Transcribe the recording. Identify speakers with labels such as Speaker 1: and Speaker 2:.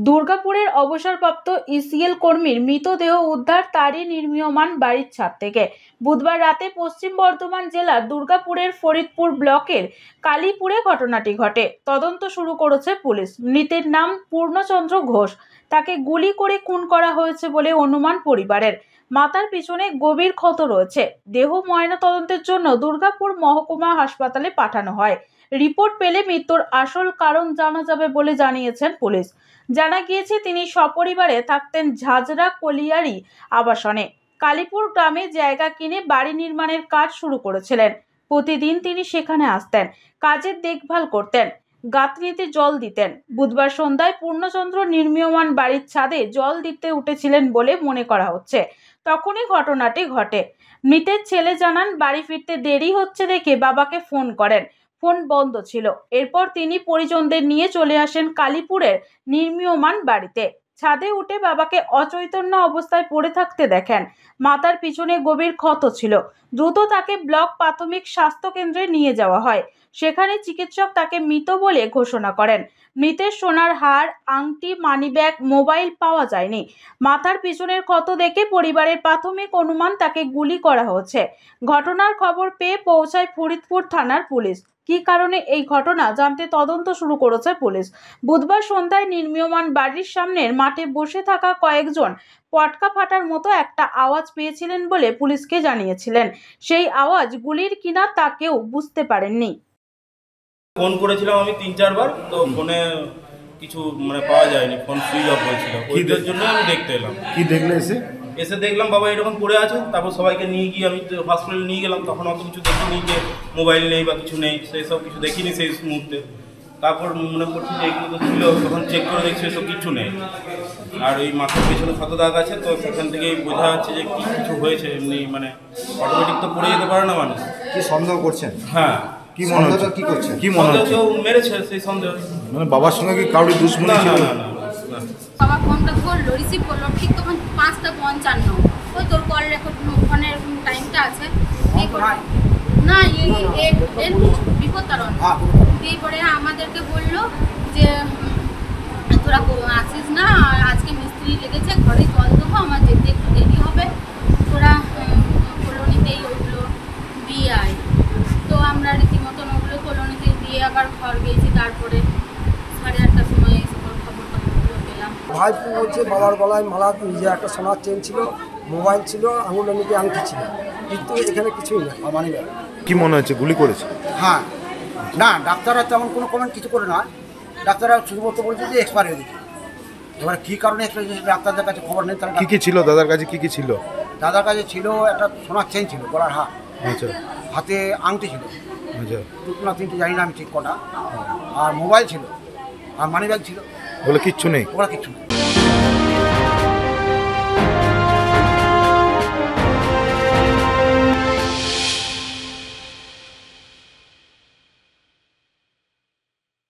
Speaker 1: দুর্গাপুরের অবসরপ্রাপ্ত ইসিএল কর্মীর মৃতদেহ উদ্ধার তারই নির্মীয়মান বাড়ির ছাদ থেকে। বুধবার রাতে পশ্চিম বর্ধমান জেলার দুর্গাপুরের ফরিদপুর ব্লকের কালীপুরে ঘটনাটি ঘটে। তদন্ত শুরু করেছে পুলিশ। মৃতের নাম পূর্ণচন্দ্র ঘোষ। তাকে গুলি করে খুন করা হয়েছে বলে অনুমান পরিবারের। মাথার পিছনে গভীর ক্ষত রয়েছে। দেহ ময়নাতদন্তের জন্য দুর্গাপুর মহকুমা হাসপাতালে পাঠানো হয়। রিপোর্ট পেলে মৃত্যুর আসল কারণ জানা যাবে বলে জানিয়েছেন পুলিশ। জানা গিয়েছে তিনি সপরিবারে থাকতেন ঝাঁঝরা কলিয়ারি আবাসনে। কালীপুর গ্রামে জায়গা কিনে বাড়ি নির্মাণের কাজ শুরু করেছিলেন। প্রতিদিন তিনি সেখানে আসতেন, কাজের দেখভাল করতেন, গাঁথনিতে জল দিতেন। বুধবার সন্ধ্যায় পূর্ণচন্দ্র নির্মীয়মান বাড়ির ছাদে জল দিতে উঠেছিলেন বলে মনে করা হচ্ছে। তখনই ঘটনাটি ঘটে। মৃতের ছেলে জানান, বাড়ি ফিরতে দেরি হচ্ছে দেখে বাবাকে ফোন করেন। ফোন বন্ধ ছিল। এরপর তিনি পরিজনদের নিয়ে চলে আসেন কালীপুরের নির্মীয়মান বাড়িতে। ছাদে উঠে বাবাকে অচৈতন্য অবস্থায় পড়ে থাকতে দেখেন। মাথার পিছনে গভীর ক্ষত ছিল। দ্রুত তাকে ব্লক প্রাথমিক স্বাস্থ্য কেন্দ্রে নিয়ে যাওয়া হয়। সেখানে চিকিৎসক তাকে মৃত বলে ঘোষণা করেন। মৃতের সোনার হার, আংটি, মানিব্যাগ, মোবাইল পাওয়া যায়নি। মাথার পিছনের ক্ষত দেখে পরিবারের প্রাথমিক অনুমান তাকে গুলি করা হয়েছে। ঘটনার খবর পেয়ে পৌঁছায় ফরিদপুর থানার পুলিশ। কী কারণে এই ঘটনা জানতে তদন্ত শুরু করেছে পুলিশ। বুধবার সন্ধ্যায় নির্মীয়মান বাড়ির সামনের মাঠে বসে থাকা কয়েকজন পটকা ফাটার মতো একটা আওয়াজ পেয়েছিলেন বলে পুলিশকে জানিয়েছিলেন। সেই আওয়াজ গুলির কিনা তা কেউ বুঝতে পারেননি।
Speaker 2: ফোন করেছিলাম আমি ৩-৪ বার, তো ফোনে কিছু পাওয়া যায়নি, ফোন সুইচ অফ হয়েছিল। ওইটার জন্য আমি দেখতে এলাম।
Speaker 3: কি দেখলে?
Speaker 2: এসে দেখলাম বাবা এরকম পড়ে আছে। তারপর সবাইকে নিয়ে গিয়ে আমি হসপিটালে নিয়ে গেলাম। তখন অত কিছু দেখিনি যে মোবাইল নেই বা কিছু নেই, সেই সব কিছু দেখিনি সেই মুহূর্তে। তারপর মনে করছি যে এগুলো তো ছিল, তখন চেক করে দেখছি এসব কিছু নেই। আর এই মাথার পেছনে ক্ষত দাগ আছে, তো সেখান থেকেই বোঝা যাচ্ছে যে কিছু হয়েছে। এমনি অটোমেটিক তো পড়ে যেতে পারে না মানুষ।
Speaker 3: কি সন্দেহ করছেন?
Speaker 2: হ্যাঁ,
Speaker 3: কি মনে হচ্ছে? কি করছেন? কি মনে হচ্ছে?
Speaker 2: কেউ মেরেছে, সেই সন্দেহ।
Speaker 3: বাবার সঙ্গে কি কারোর দুশ্মনী ছিল?
Speaker 2: না।
Speaker 4: বাবা ফোনটা করলো, রিসিভ করলো ঠিক তখন 5:55। ওই তোর কল রেকর্ড ফোনের টাইমটা আছে না, এর বিপদ কারণ দিয়ে পরে আমাদেরকে বললো যে তোরা আসিস না, আজকে মিস্ত্রি লেগেছে, ঘরে জল দেবো, আমার যেতে একটু দেরি হবে, তোরা কলোনিতেই ওগুলো দিয়ে আয়। তো আমরা রীতিমতন ওগুলো কলোনিতে দিয়ে আবার ঘর গিয়েছি। তারপরে 8:30টার সময় এসে খবরটা পেলাম।
Speaker 5: ভাইপু বলছে বাবার গলায় মালা, নিজে একটা সোনার চেন ছিল, মোবাইল ছিল, আঙুলের নিচে আংটি ছিল, কিন্তু এখানে কিছুই না। Money bag.
Speaker 3: কি মনে হচ্ছে গুলি করেছে?
Speaker 5: হ্যাঁ, না ডাক্তাররা তেমন কোনো কমেন্ট কিছু করে না। ডাক্তাররা শুধুমাত্র বলছে যে এক্সপায়ার হয়ে গেছে। এবার কী কারণে এক্সপায়ার হয়েছে ডাক্তারদের কাছে খবর নেই। তাহলে
Speaker 3: কী ছিল দাদার কাছে? কি ছিল?
Speaker 5: দাদার কাছে ছিল একটা সোনার চেন ছিল, গলার হার,
Speaker 3: আচ্ছা,
Speaker 5: হাতে আংটি ছিল,
Speaker 3: আচ্ছা,
Speaker 5: দুটো না তিনটে জানি না আমি ঠিক কটা, আর মোবাইল ছিল, আর মানি ব্যাগ ছিল।
Speaker 3: বলে কিচ্ছু নেই?
Speaker 5: ওরা কিচ্ছু নেই।